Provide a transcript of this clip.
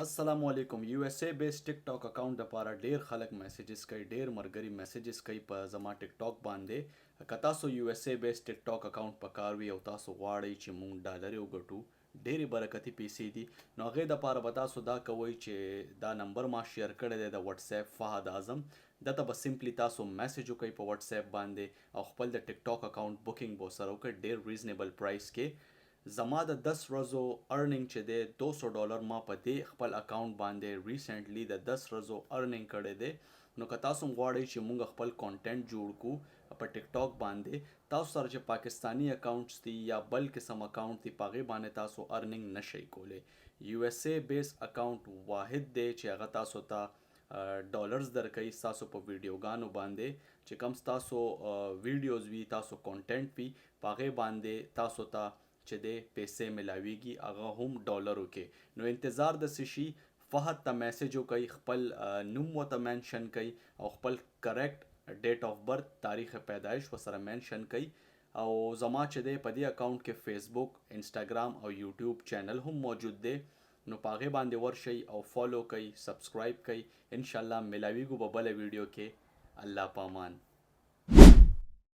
अस्सलाम वालेकुम। USA based TikTok account लپاره ډیر خلک میسیجز کوي، ډیر مرګري میسیجز کوي په زما ټیکټاک باندې. که تاسو USA بیسड ټیکټاک اکاونٹ پکار وي او تاسو غواړئ چې مونږ ډالر وګټو، ډېری برکتي پیسې دي، نو هغې دپاره به تاسو دا کوئ چې دا نمبر ما شیر کړی دی د واتس اپ فهد اعظم، دته به سمپلی تاسو میسیج وکئ په واتس اپ باندې او خپل د ټیکټاک اکاونٹ بوکینګ به ورسره وکړئ ډېر ریزنیبل پرایس کې. زما د 10 ورځو ارننګ چې دی $200 ما په دې خپل اکاونٹ باندې ریسنټلی د 10 ورځو ارننګ کړی دی. نو که تاسو غواړئ چې مونږ خپل کانټینټ جوړ کړو په ټیک ټاک باندې، تاسو سره چې پاکستانی اکاونټس دي یا بل قسم اکاونٹ دی، په هغې باندې تاسو ارننګ نشئ کولی. USA بیس اکاونٹ واحد دی چې هغه تاسو ته ډالرز درکوي ستاسو په ویډیوګانو باندې، چې کوم ستاسو ویډیوز وي، تاسو کانټینټ وي، په هغې باندې تاسو ته چې دی پیسې ملاویږي، هغه هم ډالرو کې. نو انتظار د څه شي، فهد ته میسیج وکئ، خپل نوم ورته مینشن کئ او خپل کریکټ ډیټ آف برث تاریخ پیدایش ورسره مینشن کئ. او زما چې دی په دې اکاونٹ کې فیسبوک، انسټاګرام او یوټیوب چینل هم موجود دی، نو په هغې باندې ورشئ او فالو کئ، سبسکرایب کئ. انشاءالله ملاویږو په بله ویډیو کې. الله پامان.